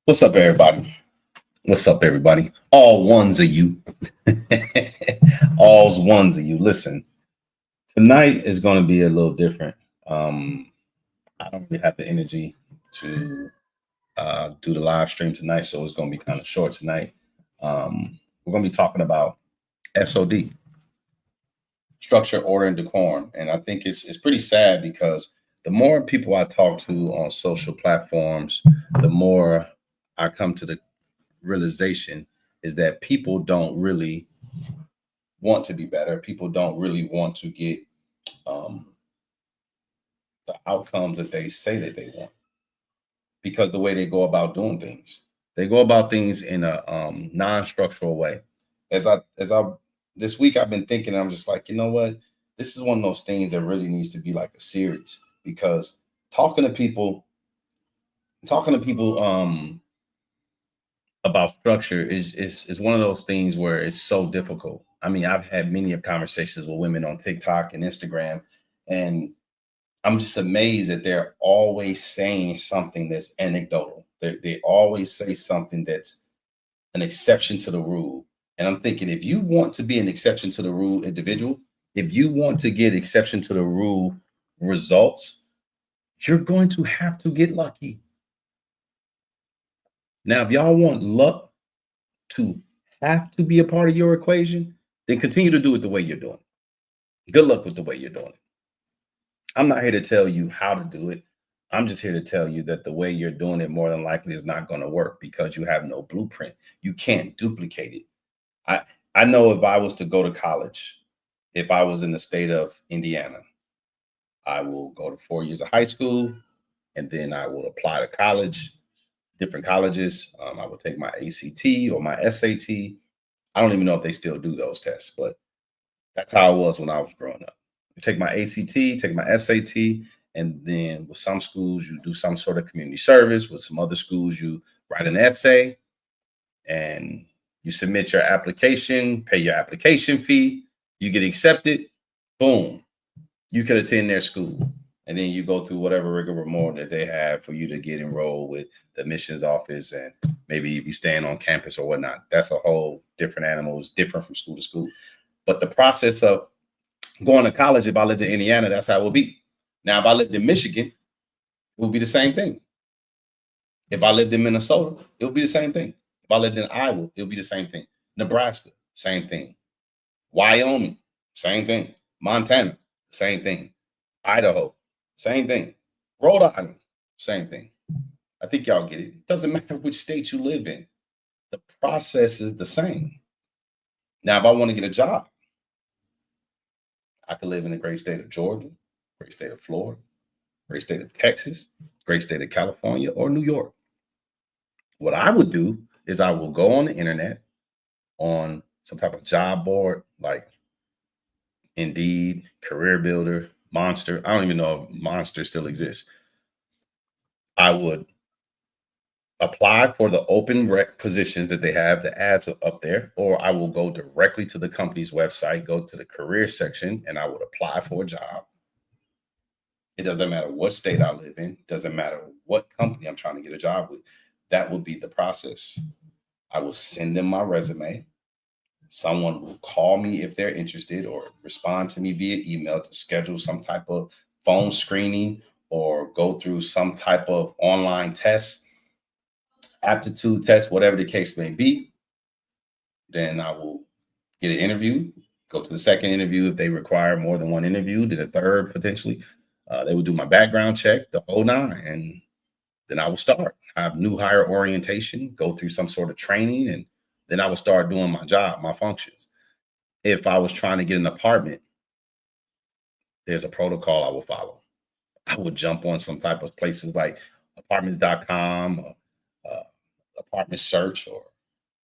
What's up, everybody? What's up, everybody? All ones of you. All's ones of you. Listen, tonight is going to be a little different. Um, I don't really have the energy to do the live stream tonight, so it's going to be kind of short tonight. We're going to be talking about SOD, structure, order, and decorum, and I think it's pretty sad because the more people I talk to on social platforms, the more I come to the realization is that people don't really want to be better. People don't really want to get um, the outcomes that they say that they want because the way they go about doing things, they go about things in a non-structural way. As I this week I've been thinking, I'm just like, you know what? This is one of those things that really needs to be like a series because talking to people, talking to people about structure is one of those things where it's so difficult. I mean, I've had many of conversations with women on TikTok and Instagram, and I'm just amazed that they're always saying something that's anecdotal. They always say something that's an exception to the rule. And I'm thinking, if you want to be an exception to the rule individual, if you want to get exception to the rule results, you're going to have to get lucky. Now, if y'all want luck to have to be a part of your equation, then continue to do it the way you're doing it. Good luck with the way you're doing it. I'm not here to tell you how to do it. I'm just here to tell you that the way you're doing it more than likely is not going to work because you have no blueprint. You can't duplicate it. I I know if I was to go to college, if I was in the state of Indiana, I will go to 4 years of high school and then I will apply to college, different colleges. I will take my ACT or my SAT. I don't even know if they still do those tests, but that's how it was when I was growing up. You take my ACT, take my SAT, and then with some schools, you do some sort of community service. With some other schools, you write an essay and you submit your application, pay your application fee, you get accepted, boom, you could attend their school. And then you go through whatever rigmarole that they have for you to get enrolled with the admissions office and maybe if you staying on campus or whatnot. That's a whole different animal. It's different from school to school. But the process of going to college, if I lived in Indiana, that's how it would be. Now, if I lived in Michigan, it would be the same thing. If I lived in Minnesota, it would be the same thing. If I lived in Iowa, it would be the same thing. Nebraska, same thing. Wyoming, same thing. Montana, same thing. Idaho, same thing. Rhode Island, same thing. I think y'all get it. It doesn't matter which state you live in. The process is the same. Now, if I want to get a job, I could live in the great state of Georgia, great state of Florida, great state of Texas, great state of California, or New York. What I would do is I will go on the internet on some type of job board like Indeed, Career Builder, Monster. I don't even know if Monster still exists. I would apply for the open positions that they have, the ads are up there, or I will go directly to the company's website, go to the career section, and I would apply for a job. It doesn't matter what state I live in, doesn't matter what company I'm trying to get a job with. That would be the process. I will send them my resume. Someone will call me if they're interested or respond to me via email to schedule some type of phone screening or go through some type of online test, aptitude test, whatever the case may be. Then I will get an interview, go to the second interview if they require more than one interview, then a third potentially. They will do my background check, the whole nine, and then I will start. I have new hire orientation, go through some sort of training, and then I will start doing my job, my functions. If I was trying to get an apartment, there's a protocol I will follow. I would jump on some type of places like apartments.com, or apartment search, or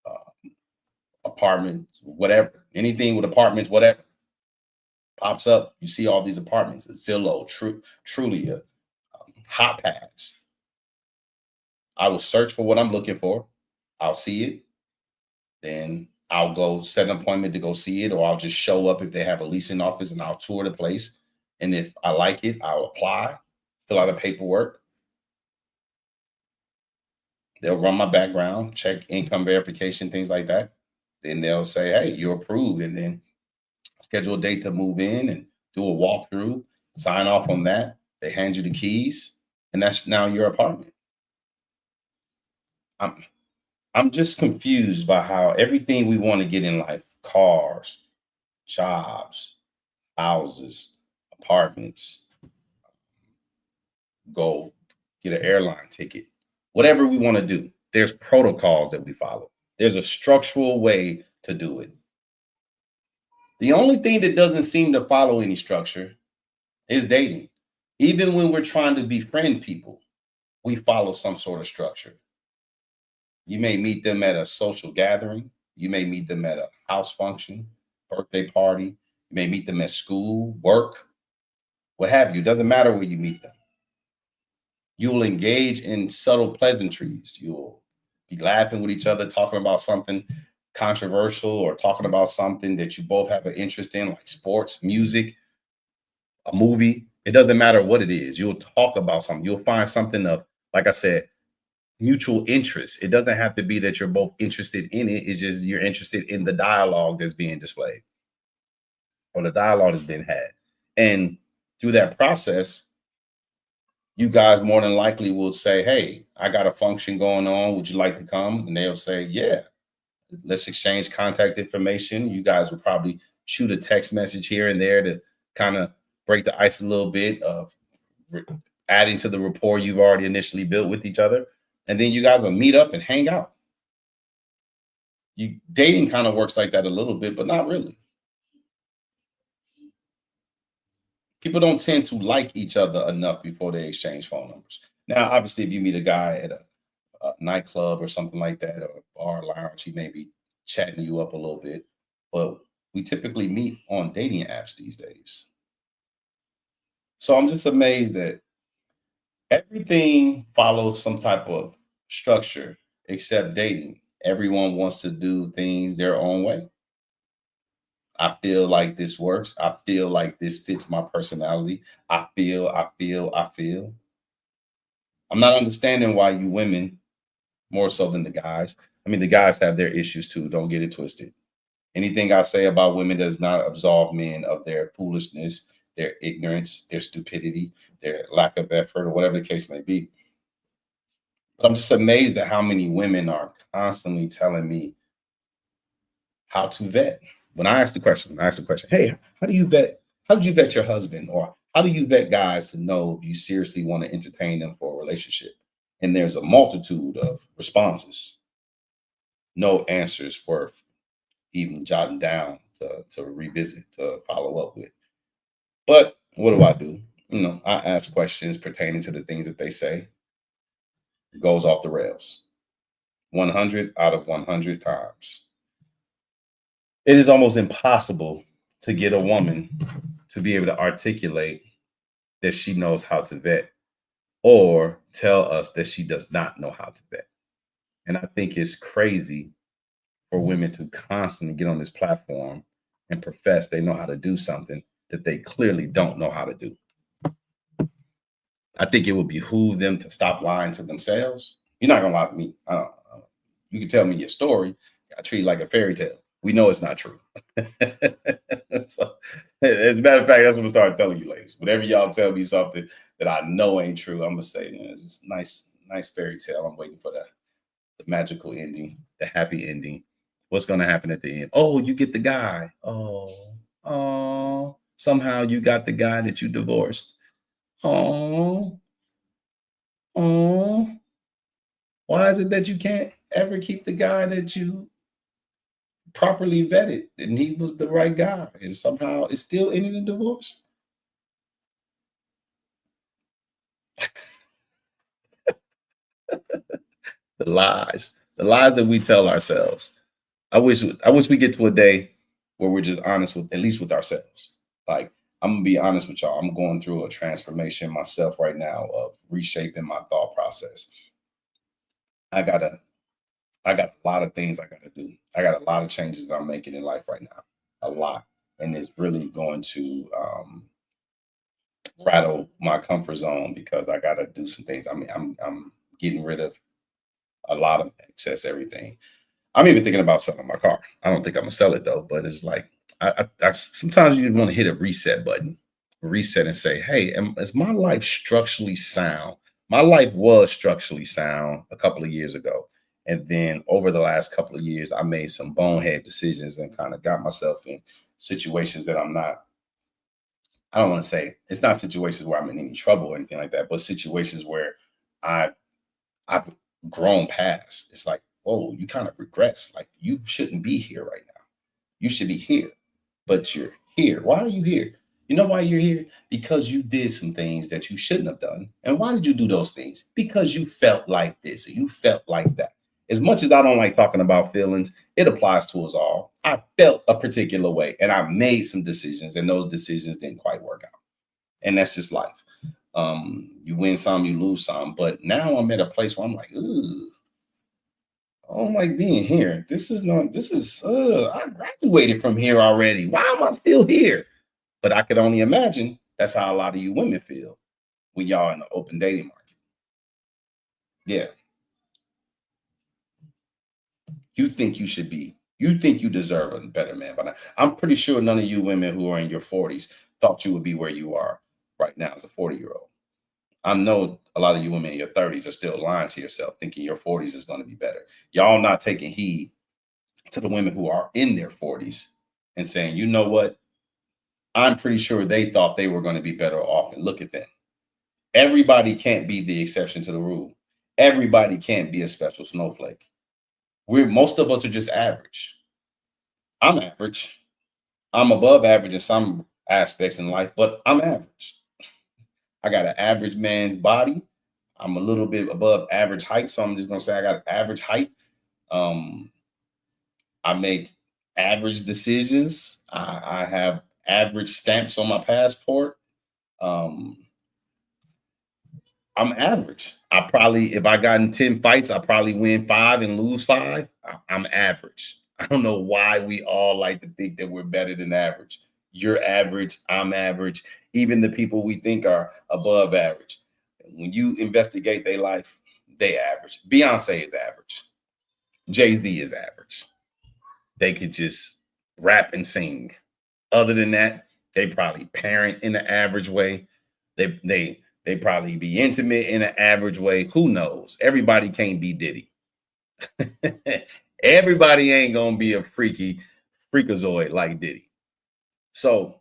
uh, apartments, whatever, anything with apartments, whatever pops up. You see all these apartments, Zillow, Trulia, Hot Pads. I will search for what I'm looking for. I'll see it. Then I'll go set an appointment to go see it, or I'll just show up if they have a leasing office and I'll tour the place. And if I like it, I'll apply, fill out the paperwork. They'll run my background, check income verification, things like that. Then they'll say, hey, you're approved. And then schedule a date to move in and do a walkthrough, sign off on that. They hand you the keys, and that's now your apartment. I'm I'm just confused by how everything we want to get in life, cars, jobs, houses, apartments, go get an airline ticket, whatever we want to do, there's protocols that we follow. There's a structural way to do it. The only thing that doesn't seem to follow any structure is dating. Even when we're trying to befriend people, we follow some sort of structure. You may meet them at a social gathering. You may meet them at a house function, birthday party. You may meet them at school, work, what have you. It doesn't matter where you meet them. You will engage in subtle pleasantries. You'll be laughing with each other, talking about something controversial or talking about something that you both have an interest in, like sports, music, a movie. It doesn't matter what it is. You'll talk about something. You'll find something of, like I said, mutual interest. It doesn't have to be that you're both interested in it. It's just you're interested in the dialogue that's being displayed or the dialogue that's been had. And through that process, you guys more than likely will say, hey, I got a function going on. Would you like to come? And they'll say, yeah, let's exchange contact information. You guys will probably shoot a text message here and there to kind of break the ice a little bit of adding to the rapport you've already initially built with each other. And then you guys will meet up and hang out. You dating kind of works like that a little bit, but not really. People don't tend to like each other enough before they exchange phone numbers. Now, obviously, if you meet a guy at a nightclub or something like that, or a bar lounge, he may be chatting you up a little bit. But we typically meet on dating apps these days. So I'm just amazed that everything follows some type of structure except dating. Everyone wants to do things their own way. I feel like this works. I feel like this fits my personality. I feel. I'm not understanding why you women, more so than the guys. I mean, the guys have their issues too. Don't get it twisted. Anything I say about women does not absolve men of their foolishness, their ignorance, their stupidity, their lack of effort, or whatever the case may be. But I'm just amazed at how many women are constantly telling me how to vet. When I ask the question, hey, how do you vet? How did you vet your husband? Or how do you vet guys to know if you seriously want to entertain them for a relationship? And there's a multitude of responses, no answers worth even jotting down to revisit, to follow up with. But what do I do? I ask questions pertaining to the things that they say. It goes off the rails 100 out of 100 times. It is almost impossible to get a woman to be able to articulate that she knows how to vet or tell us that she does not know how to vet. And I think it's crazy for women to constantly get on this platform and profess they know how to do something that they clearly don't know how to do. I think it would behoove them to stop lying to themselves. You're not gonna lie to me. I don't. You can tell me your story. I treat it like a fairy tale. We know it's not true. So, as a matter of fact, that's what I'm start telling you, ladies. Whenever y'all tell me something that I know ain't true, I'm gonna say, man, it's just nice fairy tale. I'm waiting for the magical ending, the happy ending. What's gonna happen at the end? Oh, you get the guy. Oh, somehow you got the guy that you divorced. Oh, oh. Why is it that you can't ever keep the guy that you properly vetted and he was the right guy and somehow it's still ending in divorce? The lies that we tell ourselves. I wish we get to a day where we're just honest with at least with ourselves. Like I'm gonna be honest with y'all. I'm going through a transformation myself right now of reshaping my thought process. I gotta I got a lot of things I gotta do. I got a lot of changes that I'm making in life right now. A lot. And it's really going to rattle my comfort zone because I gotta do some things. I mean, I'm getting rid of a lot of excess everything. I'm even thinking about selling my car. I don't think I'm gonna sell it though, but it's like I sometimes you want to hit a reset button, reset and say, "Hey, is my life structurally sound?" My life was structurally sound a couple of years ago, and then over the last couple of years, I made some bonehead decisions and kind of got myself in situations that I'm not. I don't want to say it's not situations where I'm in any trouble or anything like that, but situations where I I've grown past. It's like, oh, you kind of regress. Like you shouldn't be here right now. You should be here, but you're here. Why are you here? You know why you're here? Because you did some things that you shouldn't have done. And why did you do those things? Because you felt like this and you felt like that. As much as I don't like talking about feelings, it applies to us all. I felt a particular way and I made some decisions, and those decisions didn't quite work out. And that's just life. You win some, you lose some. But now I'm at a place where I'm like, ooh, I don't like being here. This is not, this is, I graduated from here already. Why am I still here? But I could only imagine that's how a lot of you women feel when y'all in the open dating market. Yeah. You think you should be, you think you deserve a better man. But I'm pretty sure none of you women who are in your 40s thought you would be where you are right now as a 40-year-old. I know a lot of you women in your 30s are still lying to yourself, thinking your 40s is going to be better. Y'all not taking heed to the women who are in their 40s and saying, you know what? I'm pretty sure they thought they were going to be better off. And look at them. Everybody can't be the exception to the rule. Everybody can't be a special snowflake. Most of us are just average. I'm average. I'm above average in some aspects in life, but I'm average. I got an average man's body. I'm a little bit above average height, so I'm just gonna say I got average height. Um, I make average decisions. I have average stamps on my passport. Um, I'm average. I probably, if I got in 10 fights, I probably win five and lose five. I'm average. I don't know why we all like to think that we're better than average. You're average. I'm average. Even the people we think are above average. When you investigate their life, they average. Beyonce is average. Jay-Z is average. They could just rap and sing. Other than that, they probably parent in an average way. They probably be intimate in an average way. Who knows? Everybody can't be Diddy. Everybody ain't gonna be a freakazoid like Diddy. So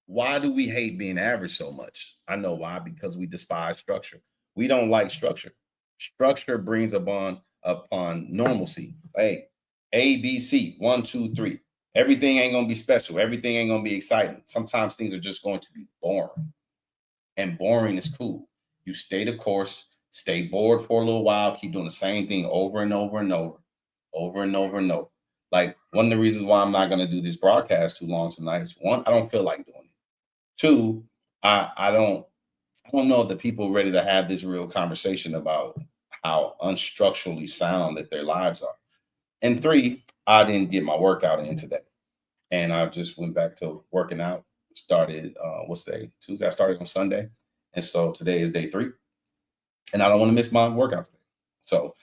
why do we hate being average so much? I know why, because we despise structure. We don't like structure. Structure brings upon normalcy. Hey, A, B, C, one, two, three. Everything ain't gonna be special. Everything ain't gonna be exciting. Sometimes things are just going to be boring. And boring is cool. You stay the course, stay bored for a little while, keep doing the same thing over and over and over, over and over and over. Like one of the reasons why I'm not gonna do this broadcast too long tonight is one, I don't feel like doing it. Two, I don't know if the people ready to have this real conversation about how unstructurally sound that their lives are. And three, I didn't get my workout in today. And I just went back to working out. Started what's day? Tuesday. I started on Sunday. And so today is day 3. And I don't want to miss my workout today. So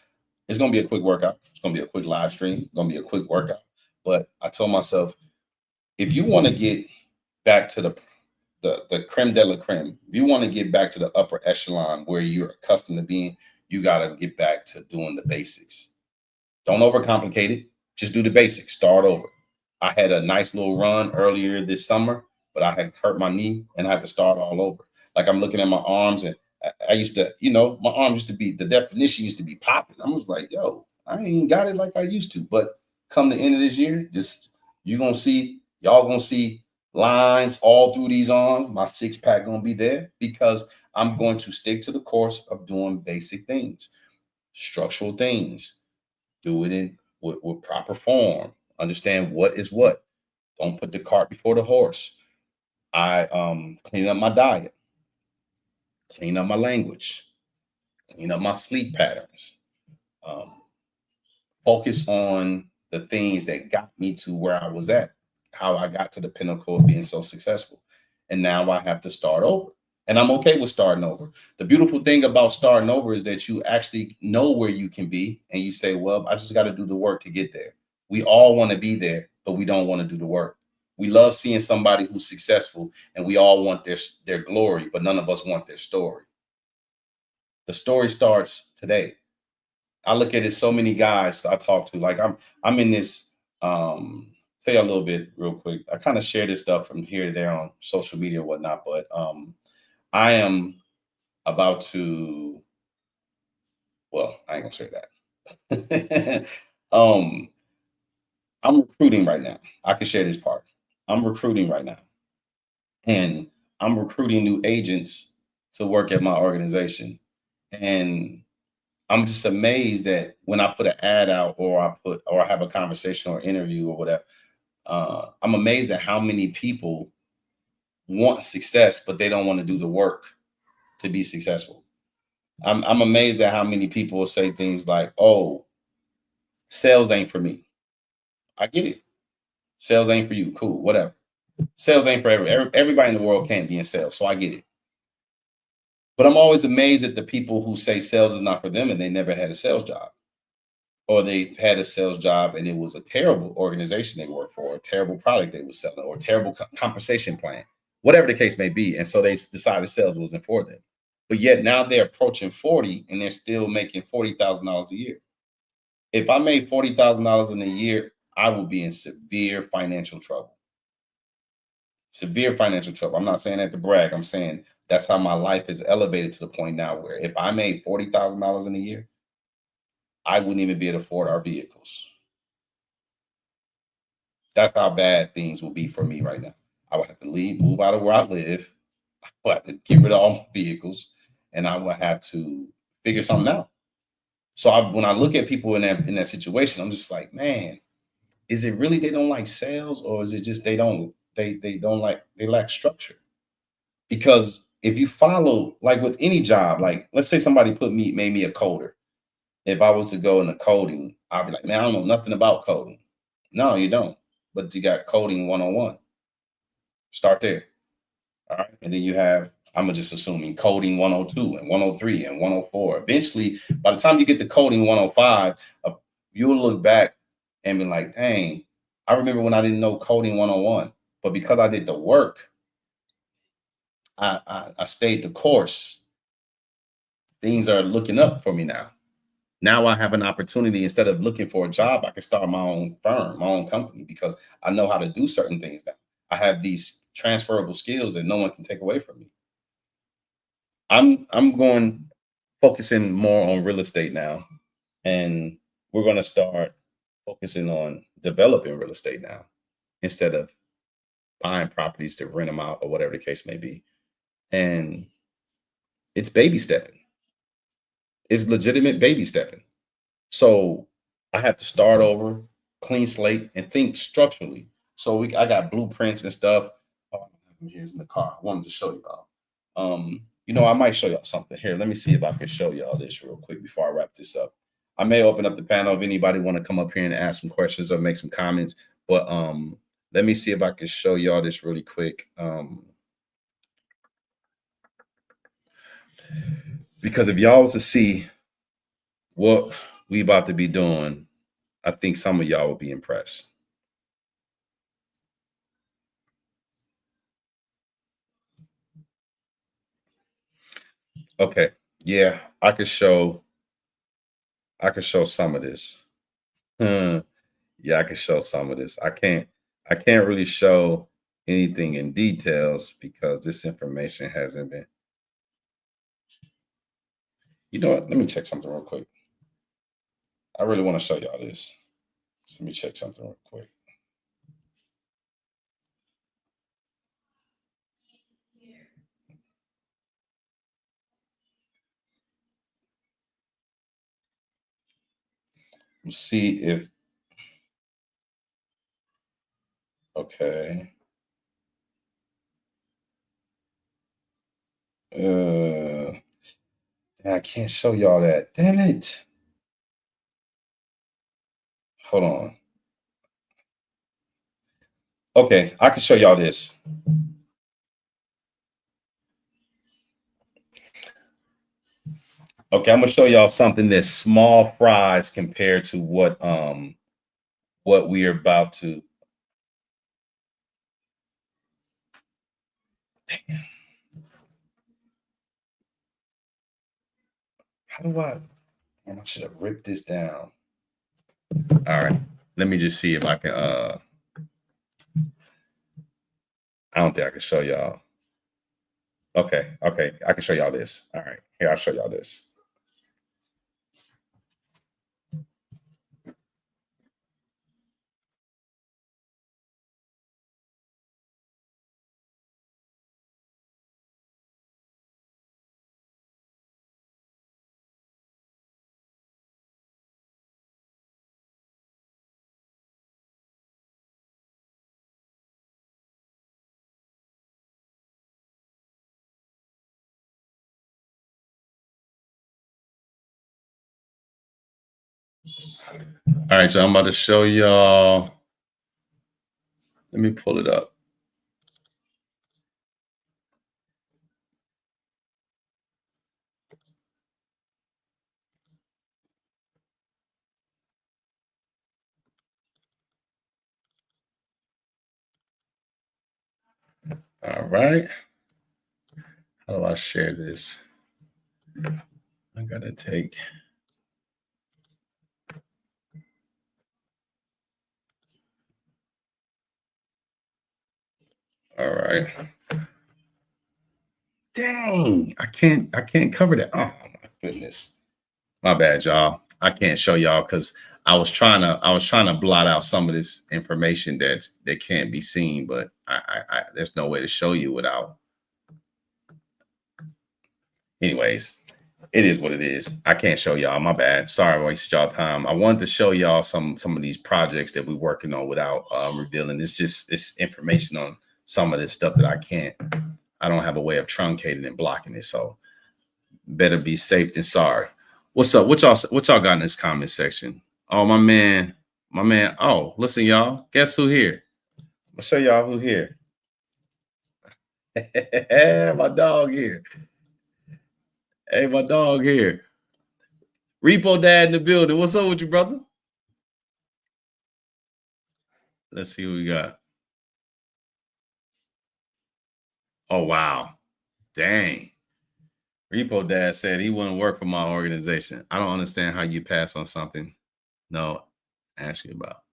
it's gonna be a quick workout. It's gonna be a quick live stream, it's gonna be a quick workout. But I told myself, if you want to get back to the creme de la creme. If you want to get back to the upper echelon where you're accustomed to being, you got to get back to doing the basics. Don't overcomplicate it. Just do the basics. Start over. I had a nice little run earlier this summer, but I had hurt my knee and I had to start all over. Like I'm looking at my arms, and I used to, my arms used to be, the definition used to be popping. I was like, yo, I ain't got it like I used to. But come the end of this year, just y'all gonna see lines all through these arms. My 6-pack gonna be there because I'm going to stick to the course of doing basic things, structural things. Do it in with proper form. Understand what is what. Don't put the cart before the horse. I clean up my diet, clean up my language, clean up my sleep patterns. Um, Focus on the things that got me to where I was at, how I got to the pinnacle of being so successful. And now I have to start over. And I'm okay with starting over. The beautiful thing about starting over is that you actually know where you can be and you say, well, I just got to do the work to get there. We all want to be there, but we don't want to do the work. We love seeing somebody who's successful and we all want their glory, but none of us want their story. The story starts today. I look at it, so many guys I talk to, like I'm in this tell you a little bit real quick. I kind of share this stuff from here to there on social media or whatnot, but I am about to, well, I ain't gonna say that. I'm recruiting right now. I can share this part. I'm recruiting right now. And I'm recruiting new agents to work at my organization. And I'm just amazed that when I put an ad out or I have a conversation or interview or whatever, I'm amazed at how many people want success, but they don't want to do the work to be successful. I'm amazed at how many people will say things like, "Oh, sales ain't for me." I get it. Sales ain't for you. Cool, whatever. Sales ain't for everybody in the world can't be in sales, so I get it. But I'm always amazed at the people who say sales is not for them and they never had a sales job, or they had a sales job and it was a terrible organization they worked for, or a terrible product they were selling, or a terrible compensation plan, whatever the case may be. And so they decided sales wasn't for them. But yet now they're approaching 40 and they're still making $40,000 a year. If I made $40,000 in a year, I would be in severe financial trouble. Severe financial trouble. I'm not saying that to brag. I'm saying that's how my life is elevated to the point now where if I made $40,000 in a year, I wouldn't even be able to afford our vehicles. That's how bad things will be for me right now. I would have to leave, move out of where I live. I would have to get rid of all my vehicles, and I would have to figure something out. So when I look at people in that situation, I'm just like, man, is it really they don't like sales, or is it just they don't like they lack structure? Because if you follow, like with any job, like let's say somebody made me a coder. If I was to go into coding, I'd be like, man, I don't know nothing about coding. No, you don't. But you got coding 101. Start there. All right. And then you have, I'm just assuming coding 102 and 103 and 104. Eventually, by the time you get to coding 105, you'll look back and be like, dang, I remember when I didn't know coding 101. But because I did the work, I stayed the course. Things are looking up for me now. Now I have an opportunity. Instead of looking for a job, I can start my own firm, my own company, because I know how to do certain things now. I have these transferable skills that no one can take away from me. I'm going focusing more on real estate now, and we're going to start focusing on developing real estate now instead of buying properties to rent them out or whatever the case may be. And it's baby stepping. It's legitimate baby stepping. So I have to start over, clean slate, and think structurally. So I got blueprints and stuff. Oh, here's in the car. I wanted to show y'all. I might show y'all something here. Let me see if I can show y'all this real quick before I wrap this up. I may open up the panel if anybody want to come up here and ask some questions or make some comments. But let me see if I can show y'all this really quick. Because if y'all was to see what we about to be doing, I think some of y'all will be impressed. Okay. Yeah, I could show some of this. Hmm. Yeah, I can show some of this. I can't really show anything in details because this information hasn't been. You know what? Let me check something real quick. I really want to show y'all this. So let me check something real quick. See if okay. Uh I can't show y'all that. Damn it. Hold on. Okay, I can show y'all this. Okay, I'm gonna show y'all something that's small fries compared to what we are about to. How do I? I should have ripped this down. All right, let me just see if I can. I don't think I can show y'all. Okay, I can show y'all this. All right, here I'll show y'all this. All right, so I'm about to show y'all. Let me pull it up. All right. How do I share this? I gotta take. All right. Dang, I can't cover that. Oh my goodness. My bad, y'all. I can't show y'all because I was trying to blot out some of this information that can't be seen, but I there's no way to show you without. Anyways, it is what it is. I can't show y'all. My bad. Sorry, I wasted y'all time. I wanted to show y'all some of these projects that we're working on without revealing. It's information on some of this stuff that I can't. I don't have a way of truncating and blocking it. So better be safe than sorry. What's up? What y'all got in this comment section? Oh, my man. Oh, listen, y'all. Guess who here? I'll show y'all who here. My dog here. Hey, my dog here. Repo Dad in the building. What's up with you, brother? Let's see what we got. Oh, wow. Dang. Repo Dad said he wouldn't work for my organization. I don't understand how you pass on something. No, ask you about.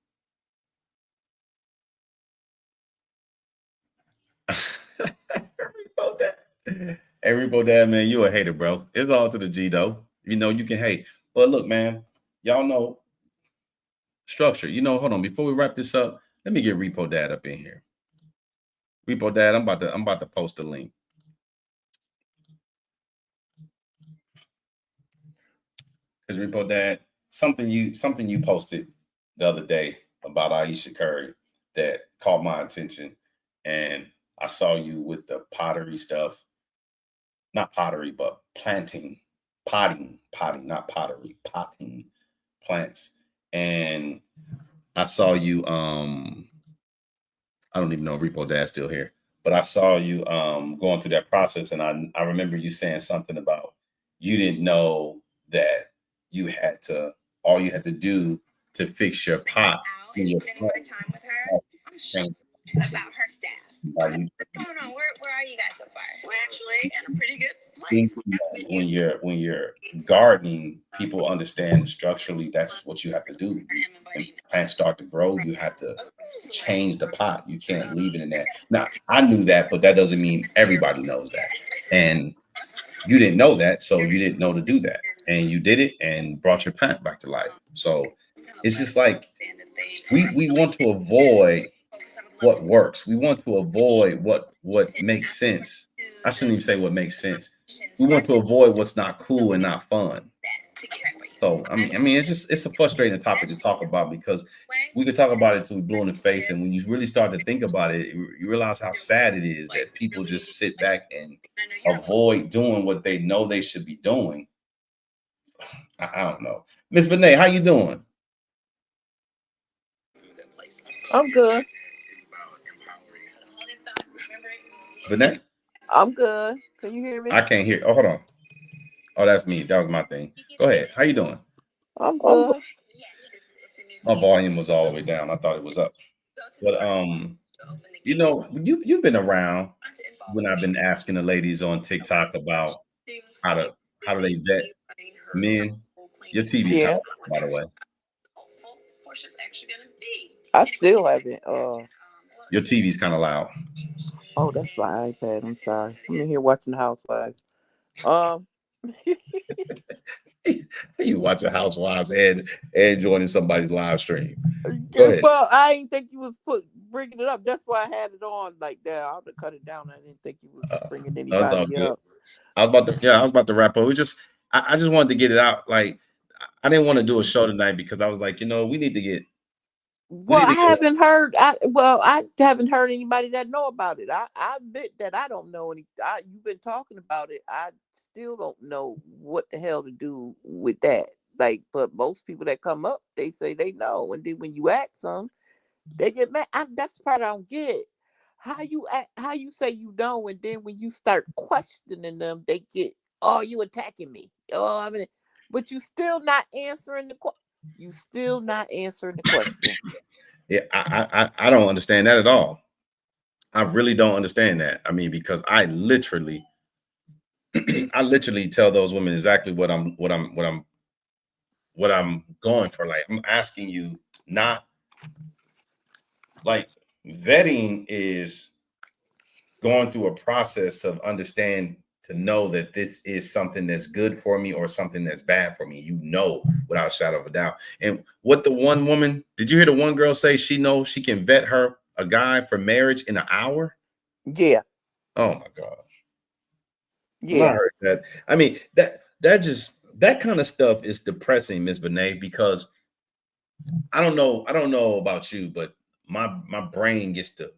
Repo Dad. Hey, Repo Dad, man, you a hater, bro. It's all to the G, though. You know, you can hate. But look, man, y'all know structure. You know, hold on. Before we wrap this up, let me get Repo Dad up in here. Repo Dad, I'm about to post a link. Because Repo Dad, something you posted the other day about Aisha Curry that caught my attention. And I saw you with the pottery stuff. Not pottery, but potting, not pottery, potting plants. And I saw you I don't even know if Repo Dad's still here, but I saw you going through that process, and I remember you saying something about you didn't know that you had to all you had to do to fix your pot in your plant change about her staff. by you What's going on? Where are you guys so far? We're actually in a pretty good place. when you're gardening, people understand structurally that's what you have to do. When plants start to grow, you have to change the pot. You can't leave it in there. Now, I knew that, but that doesn't mean everybody knows that. And you didn't know that, so you didn't know to do that. And you did it and brought your plant back to life. So it's just like we want to avoid what works. We want to avoid what makes sense. I shouldn't even say what makes sense. We want to avoid what's not cool and not fun. So I mean, it's a frustrating topic to talk about because we could talk about it till we blue in the face, and when you really start to think about it, you realize how sad it is that people just sit back and avoid doing what they know they should be doing. I don't know, Miss Benet, how you doing? I'm good. Benet, I'm good. Can you hear me? I can't hear. Oh, hold on. Oh, that's me. That was my thing. Go ahead. How you doing? I'm good. My volume was all the way down. I thought it was up. But you've been around when I've been asking the ladies on TikTok about how to how do they vet men. Your TV's kind Yeah, of, by the way. I still haven't. Your TV's kind of loud. Oh, that's my iPad. I'm sorry. I'm in here watching the Housewives. Um, You watching Housewives and joining somebody's live stream. Go ahead. well, I didn't think you was bringing it up. That's why I had it on like that. I would have cut it down. I didn't think you was bringing No, it's all anybody good. up. I was about to wrap up. We just I just wanted to get it out. Like I didn't want to do a show tonight because I was like, we Well, need I to get haven't heard. I haven't heard anybody that know about it. I admit that I don't know any. You've been talking about it. I still don't know what the hell to do with that. Like, but most people that come up, they say they know, and then when you ask them, they get mad. That's the part I don't get. How you act, how you say you know, and then when you start questioning them, they get, oh, you attacking me. Oh, I mean, but you still not answering the You still not answering the question. yeah, I don't understand that at all. I really don't understand that. I mean, because I literally I literally tell those women exactly what I'm going for. Like I'm asking you not like vetting is going through a process of understand to know that this is something that's good for me or something that's bad for me. You know, without a shadow of a doubt. And what the one woman, did you hear the one girl say she knows she can vet her a guy for marriage in an hour? Yeah, Oh my God. When I yeah. heard that, I mean that kind of stuff is depressing, Miss Benet, because I don't know about you, but my brain gets to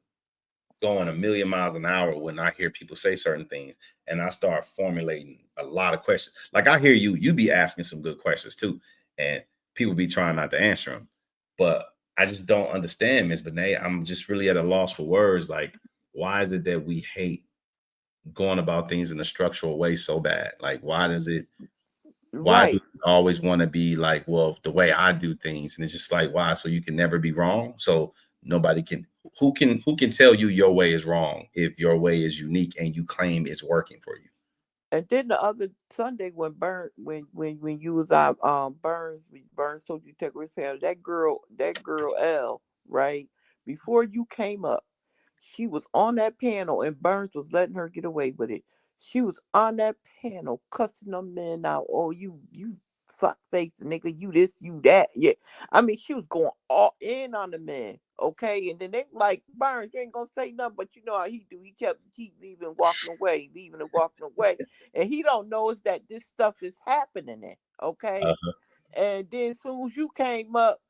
going a million miles an hour when I hear people say certain things and I start formulating a lot of questions. Like I hear you be asking some good questions too, and people be trying not to answer them. But I just don't understand, Miss Benet. I'm just really at a loss for words. Like, why is it that we hate going about things in a structural way so bad? Like, why do Right. we always want to be like, well, the way I do things? And it's just like, why? So you can never be wrong. So nobody can who can tell you your way is wrong if your way is unique and you claim it's working for you. And then the other Sunday when when you was on Burns told you to take his hand, that girl L, right? Before you came up, she was on that panel and Burns was letting her get away with it. She was on that panel cussing them men out. Oh, you fuck face nigga, you this, you that. Yeah. I mean, she was going all in on the men. Okay. And then they like, Burns, you ain't gonna say nothing, but you know how he do. He keep leaving, walking away, leaving and walking away. And he don't know is that this stuff is happening there. Okay. Uh-huh. And then as soon as you came up,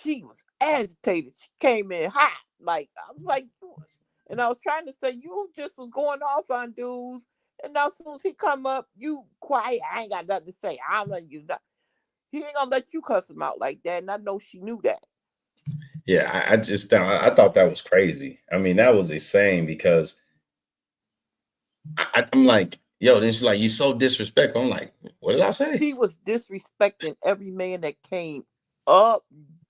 she was agitated. She came in hot. Like I was like, and I was trying to say you just was going off on dudes. And now as soon as he come up, you quiet. I ain't got nothing to say. I'm letting you know. He ain't gonna let you cuss him out like that. And I know she knew that. Yeah, I thought that was crazy. I mean, that was insane because I'm like, yo, then she's like, you so disrespectful. I'm like, what did I say? He was disrespecting every man that came up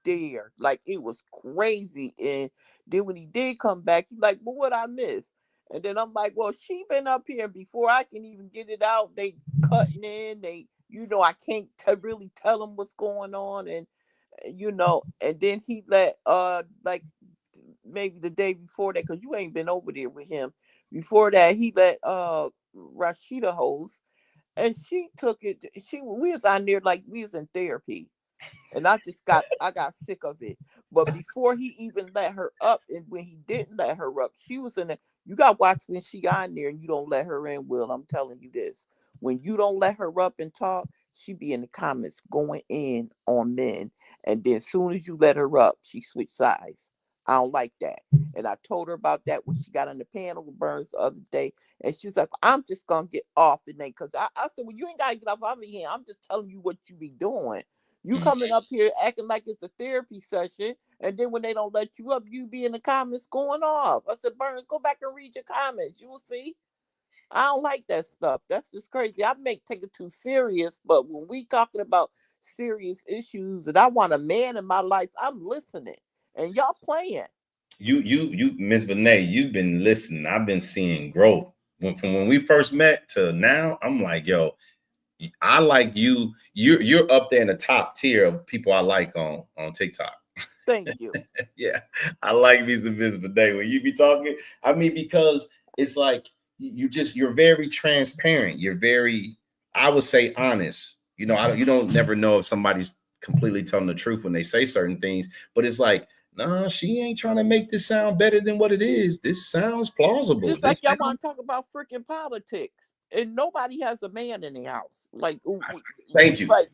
there. Like it was crazy. And then when he did come back, he's like, well, what I miss? And then I'm like, well, she been up here before I can even get it out. They cutting in. I can't really tell them what's going on. And and then he let like maybe the day before that, because you ain't been over there with him. Before that, he let Rashida host, and she took it. We was on there like we was in therapy, and I got sick of it. But before he even let her up, and when he didn't let her up, she was in the. You got to watch when she on there, and you don't let her in. Will, I'm telling you this: when you don't let her up and talk, she be in the comments going in on men, and then as soon as you let her up, she switch sides. I don't like that. And I told her about that when she got on the panel with Burns the other day. And she was like, I'm just going to get off the name. Because I said, well, you ain't got to get off of here. I'm just telling you what you be doing. You Mm. coming up here acting like it's a therapy session. And then when they don't let you up, you be in the comments going off. I said, Burns, go back and read your comments. You will see. I don't like that stuff. That's just crazy. I may take it too serious, but when we talking about serious issues and I want a man in my life, I'm listening. And y'all playing. You, Miss Vinay, you've been listening. I've been seeing growth from when we first met to now. I'm like, yo, I like you. You're up there in the top tier of people I like on TikTok. Thank you. Yeah, I like me some Miss Vinay when you be talking. I mean, because it's like you're very transparent. You're very, I would say, honest. You know, you don't never know if somebody's completely telling the truth when they say certain things, but it's like, nah, she ain't trying to make this sound better than what it is. This sounds plausible. Just like This y'all sounds, want to talk about freaking politics. And nobody has a man in the house. thank you. Like, what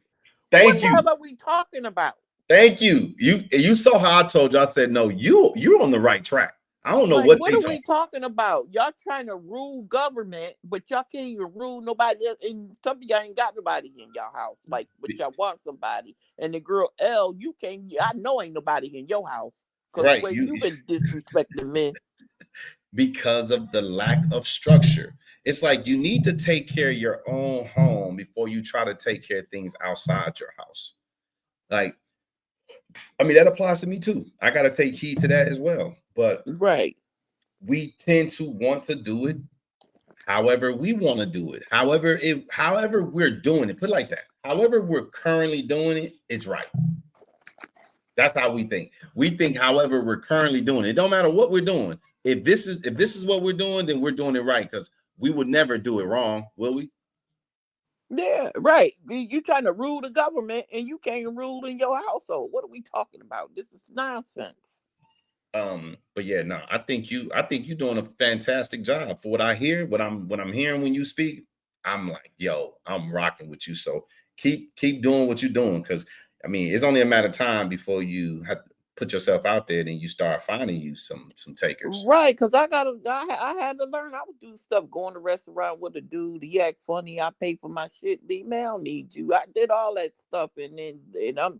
Thank the you. hell are we talking about? Thank you. You saw how I told you. I said, no, you're on the right track. I don't know Like, what what they are talking. we talking about? Y'all trying to rule government, but y'all can't even rule nobody else. And some of y'all ain't got nobody in y'all house. Like, but y'all want somebody. And the girl L, you can't. I know ain't nobody in your house because the Right. way you been disrespecting men. Because of the lack of structure. It's like you need to take care of your own home before you try to take care of things outside your house. Like, I mean, that applies to me too. I got to take heed to that as well. But Right. we tend to want to do it however we want to do it. However we're doing it, put it like that. However we're currently doing it is right. That's how we think. We think, however, we're currently doing it. It don't matter what we're doing. If this is what we're doing, then we're doing it right because we would never do it wrong, will we? Yeah, right. You trying to rule the government and you can't rule in your household. What are we talking about? This is nonsense. But yeah, no, I think you're doing a fantastic job for what I hear, what I'm hearing when you speak. I'm like, yo, I'm rocking with you. So keep doing what you're doing because I mean, it's only a matter of time before you have to put yourself out there and you start finding you some takers. Right, because I had to learn. I would do stuff going to restaurant with a dude. He act funny. I pay for my shit. The man need you. I did all that stuff, and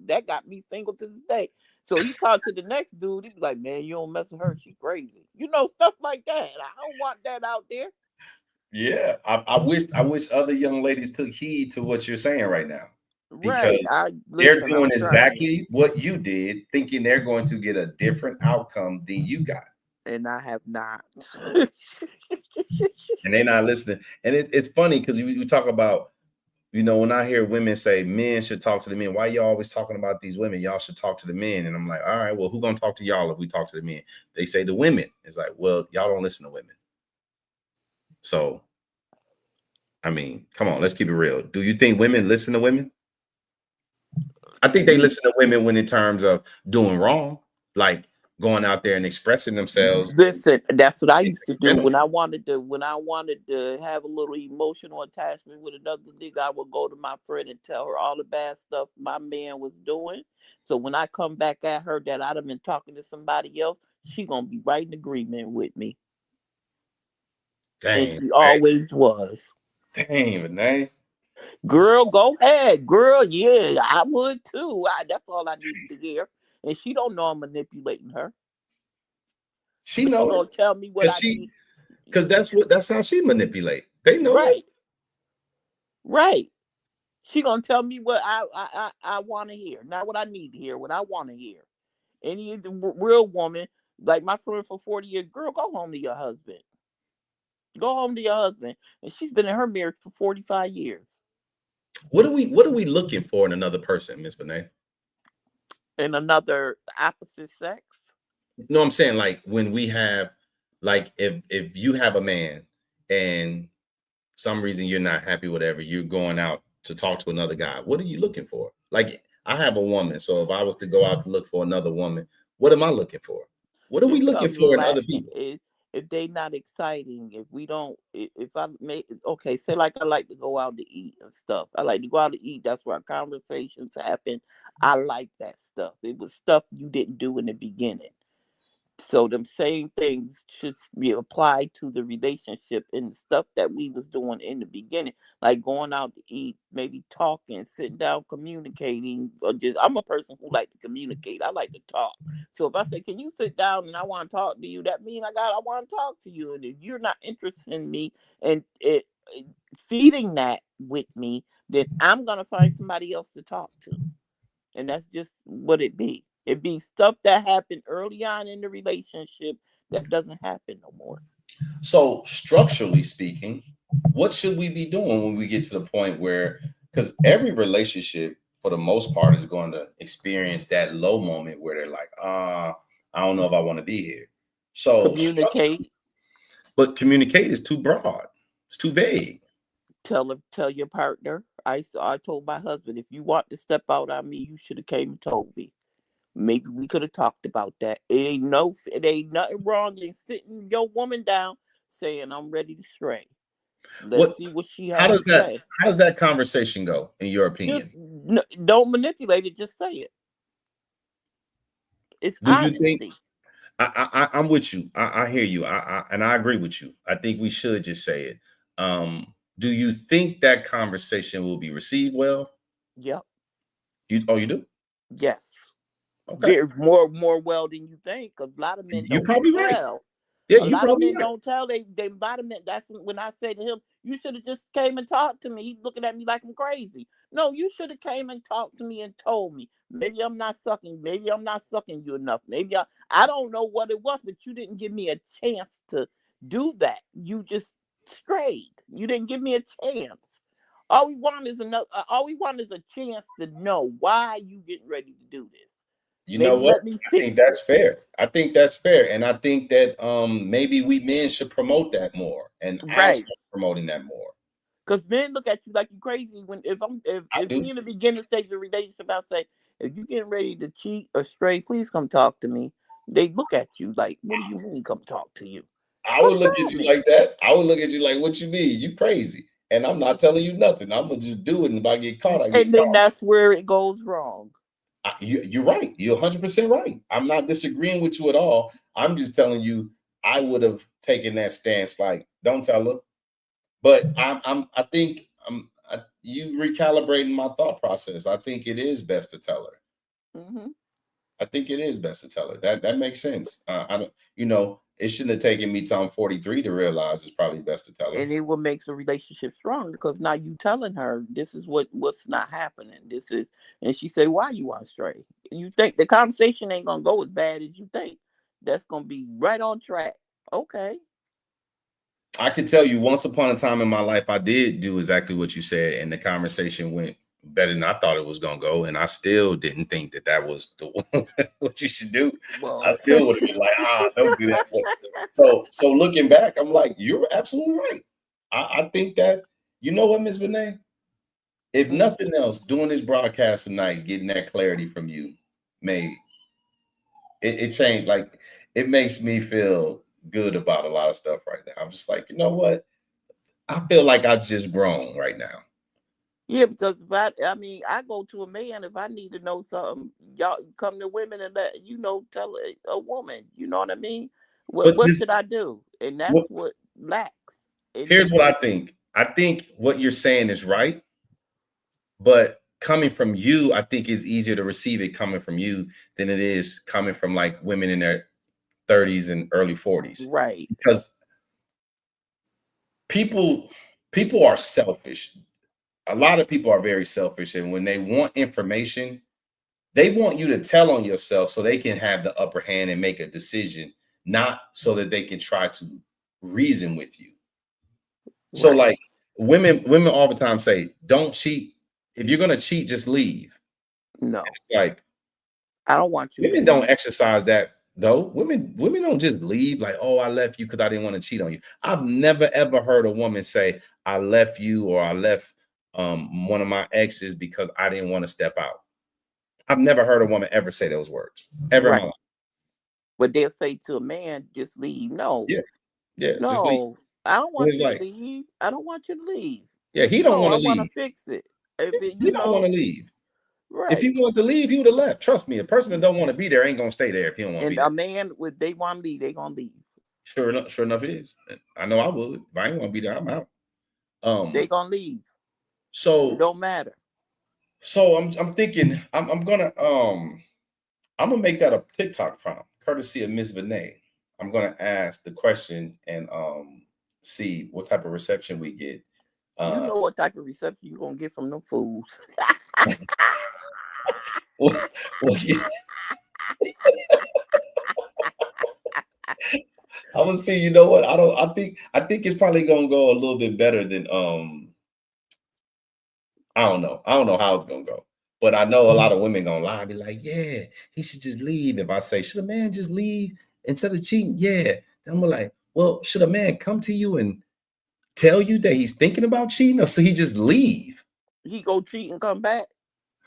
that got me single to this day. So he talked to the next dude. He was like, "Man, you don't mess with her. She crazy." Stuff like that. I don't want that out there. Yeah, I wish other young ladies took heed to what you're saying right now Right. because I they're listen. doing I'm trying, exactly what you did, thinking they're going to get a different outcome than you got, and I have not. and they're not listening. And it's funny because we talk about, when I hear women say men should talk to the men, why y'all always talking about these women? Y'all should talk to the men. And I'm like, all right, well, who gonna talk to y'all if we talk to the men? They say the women. It's like, well, y'all don't listen to women. So I mean, come on, let's keep it real. Do you think women listen to women? I think they listen to women when in terms of doing wrong, like going out there and expressing themselves. Listen, that's what I In used to do general. when I wanted to have a little emotional attachment with another nigga. I would go to my friend and tell her all the bad stuff my man was doing. So when I come back at her that I'd have been talking to somebody else, she gonna be right in agreement with me, and Dang, she man. always was. Dang, Renee. Girl, go ahead, girl. Yeah, I would too. That's all I needed to hear. And she don't know I'm manipulating her, She but she know it gonna tell me what because I need. that's how she manipulate. They know that. Right, right. She gonna tell me what I want to hear, not what I need to hear, what I want to hear. Any real woman, like my friend for 40 years, girl, go home to your husband. Go home to your husband, and she's been in her marriage for 45 years. What are we looking for in another person, Miss Renee? And another opposite sex. No, I'm saying like when we have, like, if you have a man and some reason you're not happy, whatever, you're going out to talk to another guy. What are you looking for? Like, I have a woman, so if I was to go out to look for another woman, what am I looking for? What are we Just looking something for in other lacking. people? If they not exciting, if we don't, if I make okay, say like I like to go out to eat and stuff. I like to go out to eat. That's where conversations happen. I like that stuff. It was stuff you didn't do in the beginning. So them same things should be applied to the relationship and the stuff that we was doing in the beginning, like going out to eat, maybe talking, sitting down, communicating. Or just, I'm a person who like to communicate. I like to talk. So if I say, "Can you sit down?" and I want to talk to you, that means I want to talk to you. And if you're not interested in me and feeding that with me, then I'm gonna find somebody else to talk to, and that's just what it be. It be stuff that happened early on in the relationship that doesn't happen no more. So structurally speaking, what should we be doing when we get to the point where, because every relationship for the most part is going to experience that low moment where they're like, I don't know if I want to be here. So Communicate. but communicate is too broad. It's too vague. Tell your partner. I told my husband, if you want to step out on me, you should have came and told me. Maybe we could have talked about that. It ain't nothing wrong in sitting your woman down saying I'm ready to stray. Let's What see what she how has does to that say. how does that conversation go in your Just opinion? don't manipulate it. Just say it. It's Do you think honesty. I'm with you. I hear you. And I agree with you. I think we should just say it. Do you think that conversation will be received well? Yep. You do? Yes. Okay. Very more well than you think, because a lot of men You're don't probably right. tell. Yeah, A you're lot of probably men right. don't tell. They a lot of men. That's when I say to him, "You should have just came and talked to me." He's looking at me like I'm crazy. No, you should have came and talked to me and told me. Maybe I'm not sucking. Maybe I'm not sucking you enough. Maybe I don't know what it was, but you didn't give me a chance to do that. You just strayed. You didn't give me a chance. All we want is another. All we want is a chance to know why you getting ready to do this. You know Maybe what? let me I think fix that's it. fair. I think that's fair. And I think that maybe we men should promote that more. And I'll Right. start promoting that more. Because men look at you like you crazy when I if do. we in the beginning stage of the relationship, I say, if you getting ready to cheat or stray, please come talk to me. They look at you like, what do you mean come talk to you? I Come would look at tell you me. like that. I would look at you like, what you mean? You crazy. And I'm not telling you nothing. I'm gonna just do it. And if I get caught, I get And then caught. that's where it goes wrong. You're right. You're 100% right. I'm not disagreeing with you at all. I'm just telling you, I would have taken that stance. Like, don't tell her. But I think you recalibrating my thought process. I think it is best to tell her. Hmm. I think it is best to tell her. That makes sense. I don't, it shouldn't have taken me till I'm 43 to realize it's probably best to tell her. And it will make the relationship strong because now you telling her this is what's not happening. This is, and she say, why you want stray? You think the conversation ain't gonna go as bad as you think. That's gonna be right on track. Okay. I could tell you once upon a time in my life, I did do exactly what you said, and the conversation went better than I thought it was going to go. And I still didn't think that was what you should do. I Well, still would have been like, don't do that. So looking back, I'm like, you're absolutely right. I think that, you know what, Miss Vinay? If mm, nothing else, doing this broadcast tonight, getting that clarity from you made it changed. Like, it makes me feel good about a lot of stuff right now. I'm just like, you know what? I feel like I've just grown right now. yeah, because if I mean, I go to a man if I need to know something. Y'all come to women and let tell a woman. You know what I mean? But What this, should I do? And that's what, what lacks in here's this. what I think. I think what you're saying is right, but coming from you, I think is easier to receive it coming from you than it is coming from like women in their 30s and early 40s, Right. because people people are selfish. A lot of people are very selfish, and when they want information, they want you to tell on yourself so they can have the upper hand and make a decision, not so that they can try to reason with you. So Right. like women all the time say, don't cheat. If you're gonna cheat, just leave. No, It's like I don't want you to women don't leave. exercise that though. Women don't just leave like, oh, I left you because I didn't want to cheat on you. I've never ever heard a woman say, I left you or I left one of my exes because I didn't want to step out. I've never heard a woman ever say those words ever in my Right. life. But they'll say to a man, just leave. No, Yeah, yeah, just leave. no, I don't And want it's you to like, leave. I don't want you to leave. yeah, he don't No, want I to want to leave. fix it. If it, He don't want to leave. If he Right. wanted to leave, he would have left. Trust me, a person that don't want to be there ain't gonna stay there if he don't want to be And there. a man, would they want to leave, they gonna leave. Sure enough, it is. I know I would. If I ain't want to be there, I'm out. They Um, gonna leave. It so don't matter. I'm thinking I'm gonna make that a TikTok prompt, courtesy of Miss Vinay. I'm gonna ask the question and see what type of reception we get. You Uh, know what type of reception you gonna get from them fools. well, well, yeah, I would see. You know what? I don't. I think it's probably gonna go a little bit better than I don't know. I don't know how it's gonna go. But I know a lot of women gonna lie, be like, yeah, he should just leave. If I say, should a man just leave instead of cheating? Yeah. Then I'm like, well, should a man come to you and tell you that he's thinking about cheating, or so he just leave? He go cheat and come back.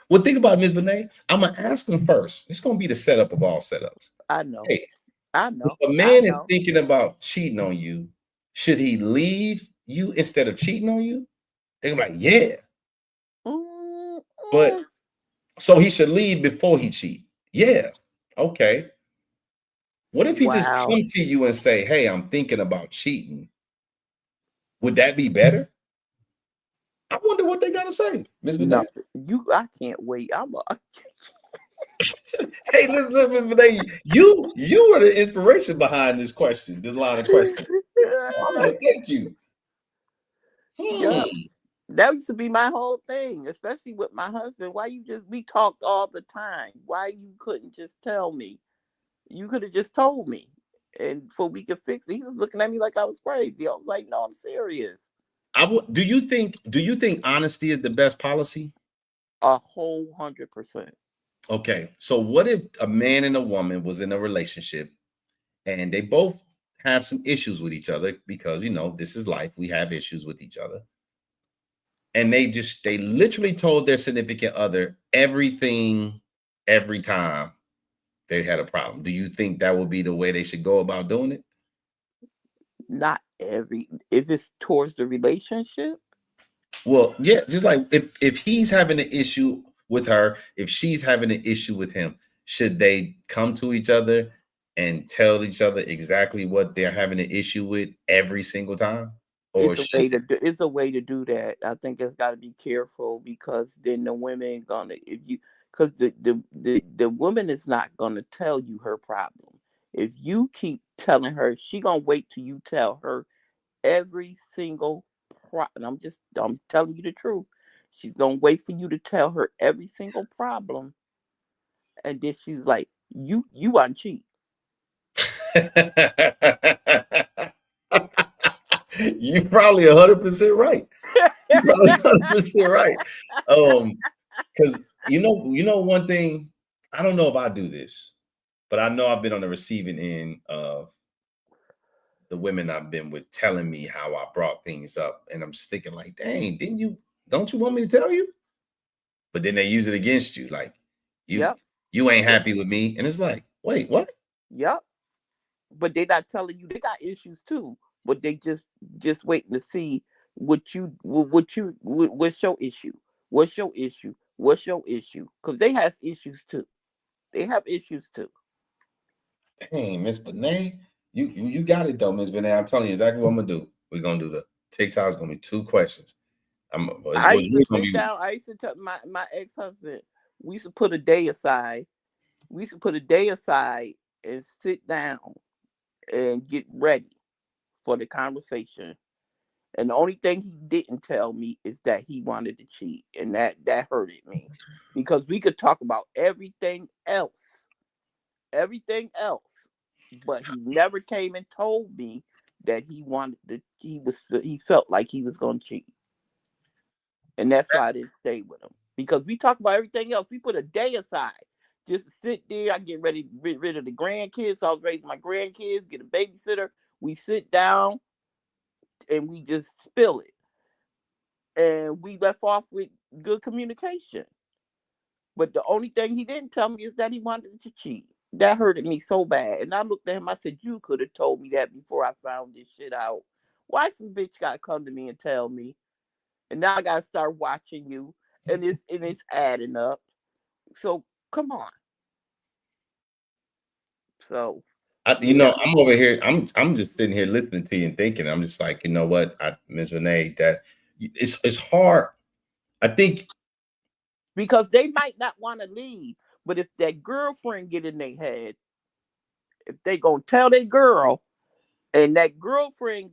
Well, think about it, Ms. Bonet. I'm gonna ask him first. It's gonna be the setup of all setups. I know. Hey, I if know. a I man is know. thinking about cheating on you, should he leave you instead of cheating on you? They're like, yeah. Mm, But mm. so he should leave before he cheat. Yeah. Okay. What if he just Wow. come to you and say, hey, I'm thinking about cheating? Would that be better? I wonder what they gotta say, Ms. Bonet. Nothing. I can't wait. Hey, listen, Ms. Bonet, you were the inspiration behind this question, this line of questioning. I want to thank you. Yeah. Hmm. That used to be my whole thing, especially with my husband. Why you just we talked all the time? Why you couldn't just tell me? You could have just told me, and for we could fix it. He was looking at me like I was crazy. I was like, no, I'm serious. Do you think honesty is the best policy? A whole 100%. Okay. So what if a man and a woman was in a relationship and they both have some issues with each other because this is life. We have issues with each other. And they literally told their significant other everything every time they had a problem. Do you think that would be the way they should go about doing it? Not every if it's towards the relationship. Well, yeah, just like if he's having an issue with her, if she's having an issue with him, should they come to each other and tell each other exactly what they're having an issue with every single time? Or should It's a way to do that. I think it's got to be careful because then the women gonna if you because the woman is not gonna tell you her problem. If you keep telling her, she gonna wait till you tell her every single and I'm telling you the truth. She's gonna wait for you to tell her every single problem, and then she's like, "You want cheat." you're probably 100% right. You're probably 100% right. Because one thing, I don't know if I do this, but I know I've been on the receiving end of the women I've been with telling me how I brought things up. And I'm just thinking, like, dang, don't you want me to tell you? But then they use it against you, like, you Yep, you ain't yep, happy with me. And it's like, wait, what? yep. But they not telling you they got issues too. But they just waiting to see what's your issue. What's your issue? What's your issue? Because they have issues too. They have issues too. Hey, Miss Benet, you got it though, Miss Benet. I'm telling you exactly what I'm gonna do. We're gonna do the TikTok's gonna be two questions. I It's used to really gonna sit be. down. I used to tell my ex husband. We used to put a day aside. We used to put a day aside and sit down and get ready for the conversation. And the only thing he didn't tell me is that he wanted to cheat, and that hurted me because we could talk about everything else, but he never came and told me that he wanted to. He felt like he was going to cheat, and that's why I didn't stay with him because we talk about everything else. We put a day aside just to sit there. I get ready to get rid of the grandkids. So I was raising my grandkids, get a babysitter. We sit down and we just spill it, and we left off with good communication. But the only thing he didn't tell me is that he wanted to cheat. That hurted me so bad. And I looked at him, I said, you could have told me that before I found this shit out. Why some bitch gotta come to me and tell me? And now I gotta start watching you. And it's adding up. So come on. So You yeah. know, I'm over here. I'm just sitting here listening to you and thinking. I'm just like, you know what, Ms. Renee, that it's hard. I think Because they might not want to leave, but if that girlfriend get in their head, if they gonna tell their girl, and that girlfriend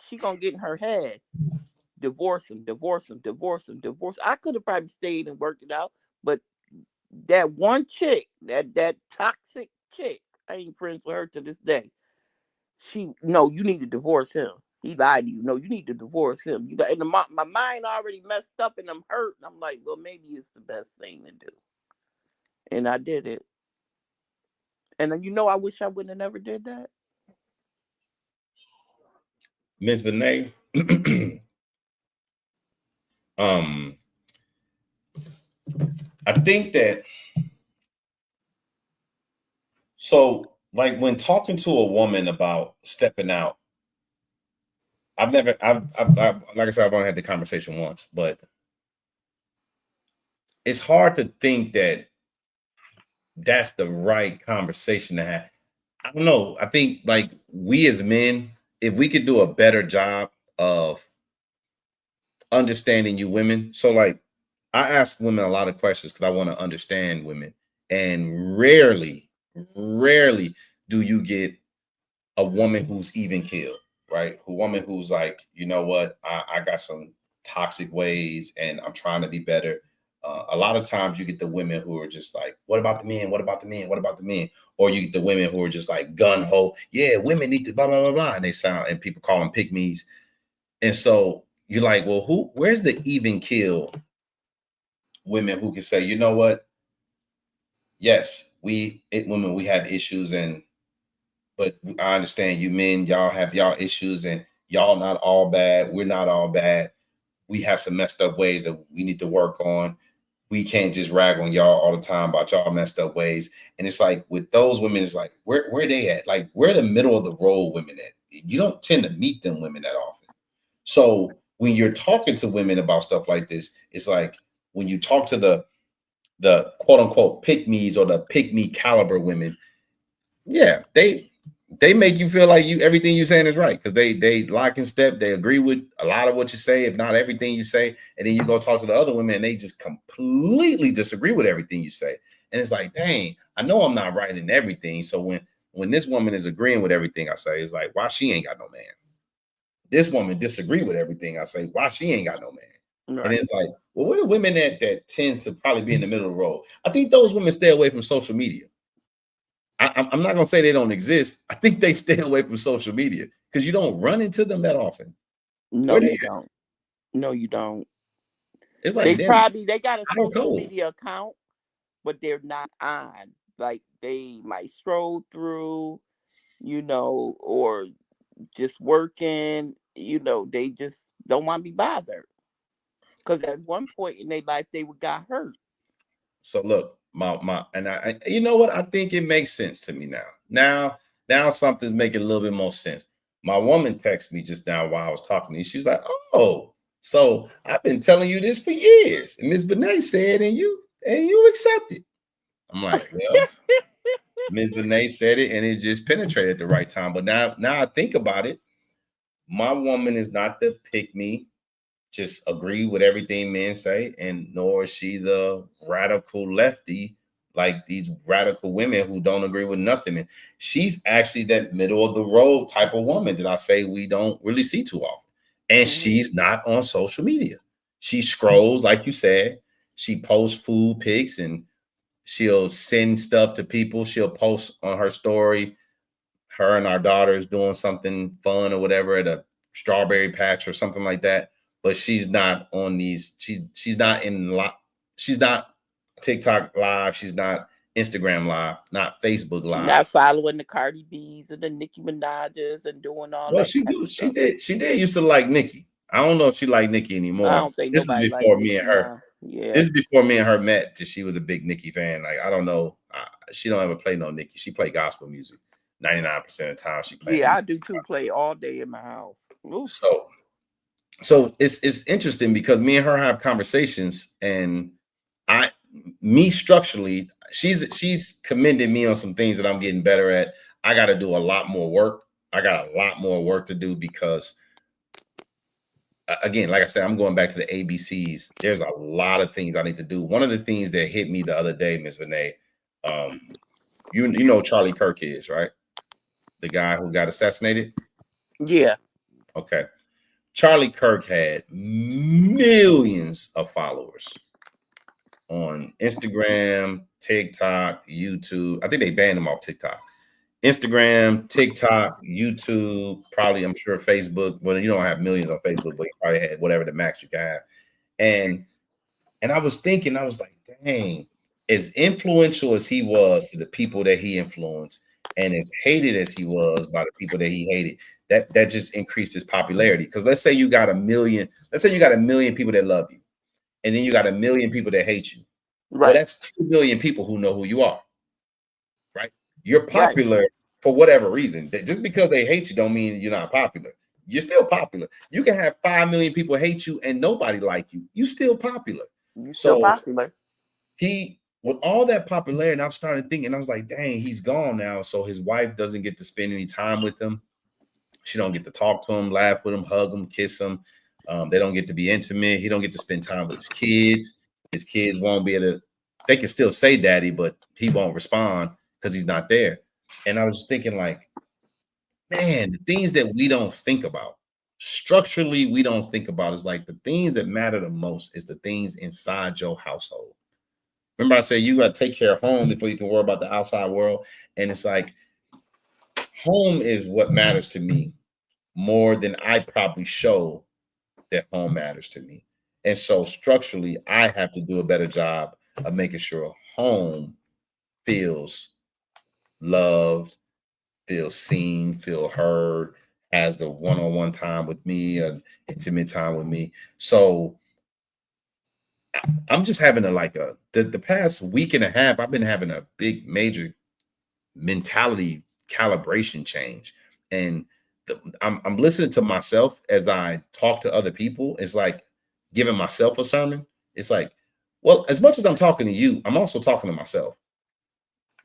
she gonna get in her head, divorce him, divorce him, divorce him, divorce. I could have probably stayed and worked it out, but that one chick, that toxic chick, I ain't friends with her to this day. No, you need to divorce him. He lied to you. No, you need to divorce him. And my mind already messed up and I'm hurt. And I'm like, well, maybe it's the best thing to do. And I did it. And then I wish I wouldn't have never did that. Ms. Renee, um, I think that so like when talking to a woman about stepping out, I've like I said, I've only had the conversation once, but it's hard to think that that's the right conversation to have. I don't know. I think like we as men, if we could do a better job of understanding you women. So like I ask women a lot of questions because I want to understand women. And rarely do you get a woman who's even killed, right? A woman who's like, you know what, I got some toxic ways and I'm trying to be better. A lot of times you get the women who are just like, what about the men? What about the men? What about the men? Or you get the women who are just like gun ho. Yeah, women need to blah, blah, blah, blah. And they sound, and people call them pick me's. And so you're like, well, where's the even kill women who can say, you know what? Yes, women, we have issues but I understand you men, y'all have y'all issues and y'all not all bad. We're not all bad. We have some messed up ways that we need to work on. We can't just rag on y'all all the time about y'all messed up ways. And it's like with those women, it's like, where they at? Like, where the middle of the road women at? You don't tend to meet them women that often. So when you're talking to women about stuff like this, it's like when you talk to the quote unquote pick me's or the pick me caliber women, yeah, they make you feel like everything you're saying is right because they lock and step, they agree with a lot of what you say, if not everything you say, and then you go talk to the other women and they just completely disagree with everything you say. And it's like, dang, I know I'm not right in everything. So when this woman is agreeing with everything I say, it's like, why she ain't got no man? This woman disagree with everything I say, why she ain't got no man? Right. And it's like, well, what are women that tend to probably be in the middle of the road? I think those women stay away from social media. I'm not gonna say they don't exist. I think they stay away from social media because you don't run into them that often. No, Where they you at? don't. No, you don't. It's like they're They got a out of social code. media account, but they're not on. Like they might stroll through, or just working, they just don't want to be bothered. Because at one point in their life, they got hurt. So look, and you know what? I think it makes sense to me now. Now something's making a little bit more sense. My woman texted me just now while I was talking to you. She was like, "Oh, so I've been telling you this for years, and Ms. Benet said, and you accepted." I'm like, well, Ms. Benet said it, and it just penetrated at the right time. But now I think about it, my woman is not the pick me, just agree with everything men say, and nor is she the radical lefty, like these radical women who don't agree with nothing. And she's actually that middle of the road type of woman that I say we don't really see too often. And she's not on social media. She scrolls, like you said, she posts food pics and she'll send stuff to people. She'll post on her story her and our daughters doing something fun or whatever at a strawberry patch or something like that. But she's not on these. She's not she's not TikTok live. She's not Instagram live. Not Facebook live. Not following the Cardi B's and the Nicki Minaj's and doing all Well, that she type do. of She stuff. did. She did used to like Nicki. I don't know if she like Nicki I anymore. don't think This is nobody like before me and Nicki her. now. Yeah. This is before me and her met. She was a big Nicki fan. Like I don't know. She don't ever play no Nicki. She play gospel music. 99% of the time she playing. Yeah, I do too. Play all day in my house. Oof. So it's interesting because me and her have conversations and me structurally, she's commended me on some things that I'm getting better at. I got to do a lot more work. I got a lot more work to do because again, like I said, I'm going back to the ABCs. There's a lot of things I need to do. One of the things that hit me the other day, Miss Vinay, you know who Charlie Kirk is, right? The guy who got assassinated. Yeah. Okay. Charlie Kirk had millions of followers on Instagram, TikTok, YouTube. I think they banned him off TikTok. Instagram, TikTok, YouTube, probably I'm sure Facebook. Well, you don't have millions on Facebook, but you probably had whatever the max you can have. And I was thinking, I was like, dang, as influential as he was to the people that he influenced, and as hated as he was by the people that he hated, that just increased his popularity. Because let's say you got a million people that love you, and then you got a million people that hate you. Well, Right. that's 2 million people who know who you are, right? You're Right. popular for whatever reason. Just because they hate you don't mean you're not popular. You're still popular. You can have 5 million people hate you and nobody like you. You still popular. You still So popular. he, with all that popularity, and I started thinking, I was like, dang, he's gone now. So his wife doesn't get to spend any time with him. She don't get to talk to him, laugh with him, hug him, kiss him. They don't get to be intimate. He don't get to spend time with his kids. His kids won't be able to, they can still say daddy, but he won't respond because he's not there. And I was just thinking, like, man, the things that we don't think about, structurally, we don't think about is like the things that matter the most is the things inside your household. Remember, I said you got to take care of home before you can worry about the outside world. And it's like home is what matters to me more than I probably show that home matters to me. And so structurally, I have to do a better job of making sure home feels loved, feels seen, feel heard, has the one-on-one time with me, an intimate time with me. So I'm just having the past week and a half, I've been having a big major mentality calibration change. And I'm listening to myself as I talk to other people. It's like giving myself a sermon. It's like, well, as much as I'm talking to you, I'm also talking to myself.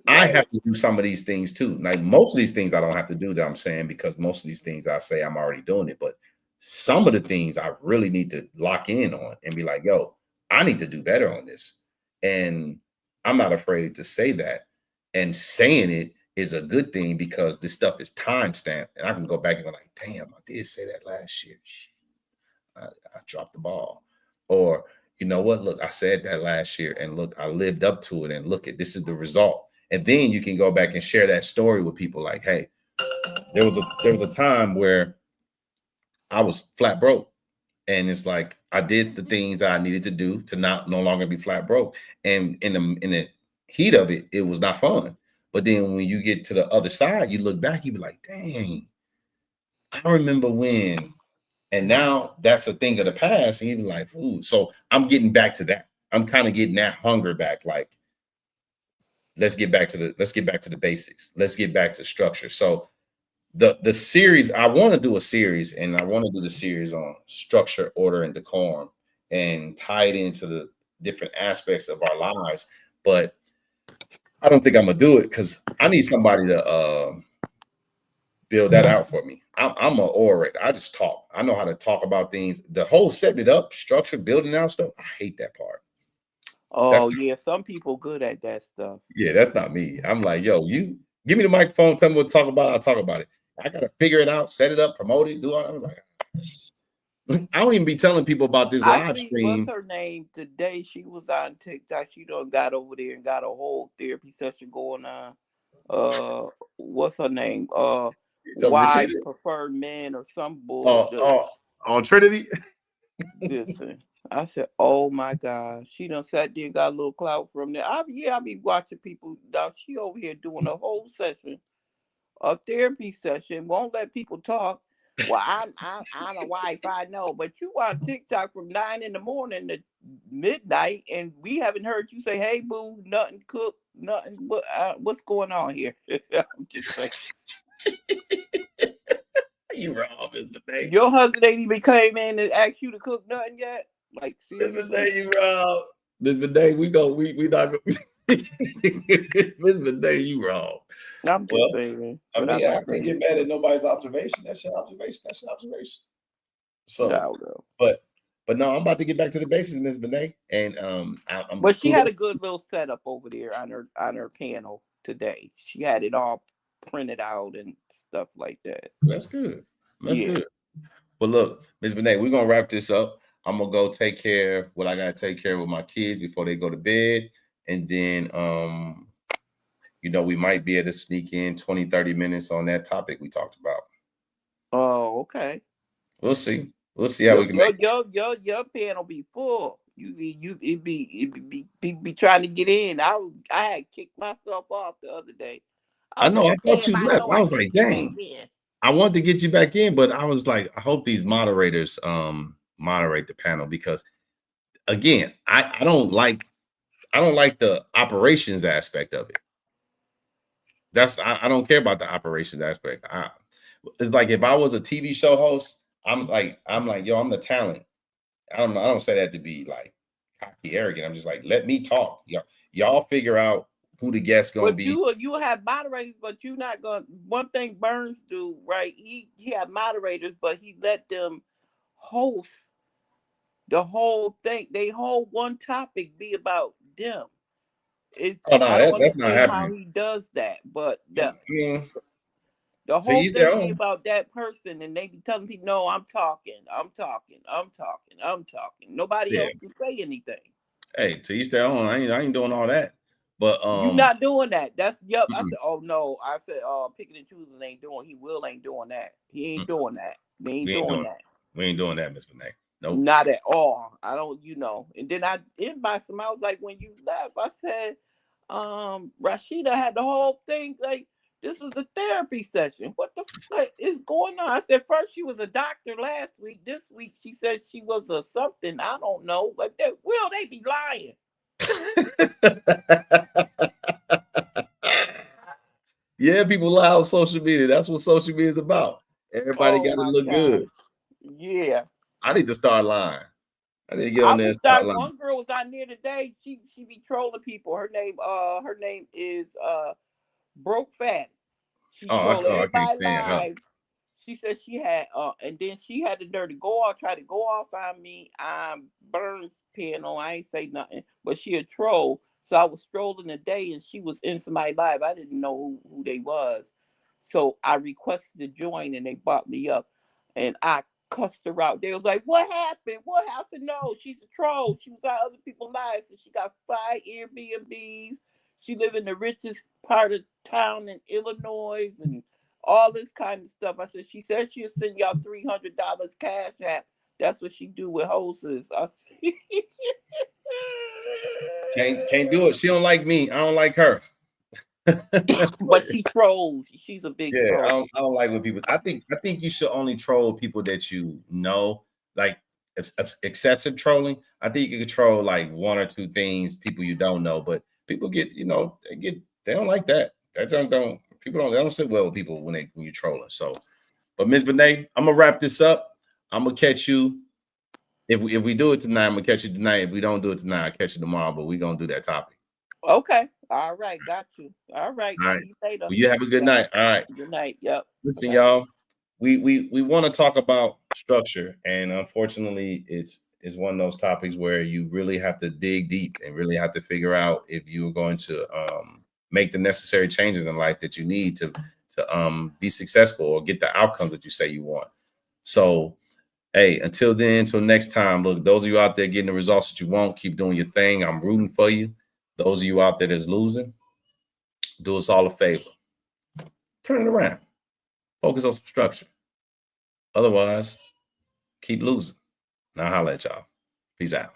I Right. have to do some of these things too. Like most of these things I don't have to do that I'm saying because most of these things I say I'm already doing it. But some of the things I really need to lock in on and be like, yo, I need to do better on this. And I'm not afraid to say that. And saying it is a good thing because this stuff is time stamped. And I can go back and be like, damn, I did say that last year. Shit, I dropped the ball. Or, you know what? Look, I said that last year and look, I lived up to it. And look at this is the result. And then you can go back and share that story with people like, hey, there was a time where I was flat broke. And it's like I did the things that I needed to do to not no longer be flat broke. And in the heat of it, it was not fun. But then when you get to the other side, you look back, you be like, dang, I remember when. And now that's a thing of the past. And you be like, ooh. So I'm getting back to that. I'm kind of getting that hunger back. Like, let's get back to the basics. Let's get back to structure. So the series, I want to do a series, and I want to do the series on structure, order, and decorum, and tie it into the different aspects of our lives. But I don't think I'm gonna do it because I need somebody to build that out for me. I'm an orator. I just talk. I know how to talk about things. The whole setting it up, structure, building out stuff. I hate that part. That's Oh yeah, some people good at that stuff. Yeah, that's not me. I'm like, yo, you give me the microphone, tell me what to talk about. I'll talk about it. I gotta figure it out, set it up, promote it, do all that. I'm like, I don't even be telling people about this I live see what's stream. her name today. She was on TikTok. She done got over there and got a whole therapy session going on. What's her name? Why Rashida, prefer men or some uh, bullshit. uh, on Trinity. Listen, I said, oh my God. She done sat there and got a little clout from there. I be watching people. Dog, she over here doing a whole session, a therapy session, won't let people talk. Well, I'm a wife, I know, but you on TikTok from 9 in the morning to midnight, and we haven't heard you say, "Hey, boo, nothing cook, nothing." What's going on here? I'm just saying. You wrong, Mr. Day. Your husband ain't even came in and asked you to cook nothing yet. Like Mr. seriously. Day, you wrong. Miss Bidet, we not go. Miss Bidet, you wrong. I'm just Well, saying I what I mean, was I can't get saying. mad at nobody's observation. That's your observation. That's your observation. So, No. but no, I'm about to get back to the basics, Miss Bidet, and I'm But she had kudos. a good little setup over there on her panel today. She had it all printed out and stuff like that. That's good. That's Yeah. good. But look, Miss Benet, we're gonna wrap this up. I'm gonna go take care of what I gotta take care of with my kids before they go to bed. And then we might be able to sneak in 20, 30 minutes on that topic we talked about. Oh, okay. We'll see. We'll see how we can make it. Your panel be full. It be trying to get in. I had kicked myself off the other day. I I was know, like, I thought damn, you I left. know I I was like, can't get back dang. in. I wanted to get you back in, but I was like, I hope these moderators moderate the panel because again, I don't like the operations aspect of it. I don't care about the operations aspect. It's like if I was a TV show host, I'm like, yo, I'm the talent. I don't say that to be like cocky, arrogant. I'm just like, let me talk. Y'all figure out who the guest's gonna But be. you have moderators, but you're not going. One thing Burns do right. He had moderators, but he let them host the whole thing. They whole one topic be about them. It's Oh no, I don't that's not understand how happening. he does that, but Yeah, the to whole each their thing be own. about that person, and they be telling people, "No, I'm talking, I'm talking, I'm talking, I'm talking." Nobody Yeah. else can say anything. Hey, to each their own. I ain't doing all that. But You not doing that. That's yep. I mm-mm, said, oh no. I said, picking and choosing ain't doing. He will ain't doing that. He ain't mm-mm, doing that. They ain't we ain't doing doing that. we ain't doing that, Miss Renee. Nope. Not at all. I don't, And then I inboxed him. I was like, when you left, I said, Rashida had the whole thing like this was a therapy session. What the fuck is going on? I said first she was a doctor last week. This week she said she was a something. I don't know. But will they be lying? Yeah, people lie on social media. That's what social media is about. Everybody Oh got to my look god. good. Yeah. I need to start lying. I need to get I on there was and start starting. lying. One girl was out there today. She be trolling people. Her name is Broke Fat. She trolled I can't everybody stand her. live. She said she had and then she had the nerve to go off, try to go off on me. Burns panel. I ain't say nothing, but she a troll. So I was strolling today and she was in somebody's live. I didn't know who they was. So I requested to join and they brought me up and I cussed her out. They was like, "What happened? What happened?" No, she's a troll. She was on other people's lives and she got 5 Airbnbs. She live in the richest part of town in Illinois and all this kind of stuff. I said, she said she'll send y'all $300 cash app. That's what she do with hostess. I said, Can't do it. She don't like me. I don't like her. but she trolls. She's a big Yeah, troll. I don't like when people. I think you should only troll people that you know, like excessive trolling. I think you can troll like one or two things, people you don't know, but people get, they don't like that. That don't people don't they don't sit well with people when you're trolling. So, but Ms. Benet, I'm gonna wrap this up. I'm gonna catch you if we do it tonight. I'm gonna catch you tonight. If we don't do it tonight, I'll catch you tomorrow. But we're gonna do that topic. Okay. All right. Got you. All right. All right. See you later. Well, you have a good Yep. night. All right. Good night. Yep. Listen, Bye. y'all. We want to talk about structure, and unfortunately, it's one of those topics where you really have to dig deep and really have to figure out if you're going to make the necessary changes in life that you need to be successful or get the outcomes that you say you want. So, hey, until then, until next time, look, those of you out there getting the results that you want, keep doing your thing. I'm rooting for you. Those of you out there that's losing, do us all a favor. Turn it around. Focus on structure. Otherwise, keep losing. Now holla at y'all. Peace out.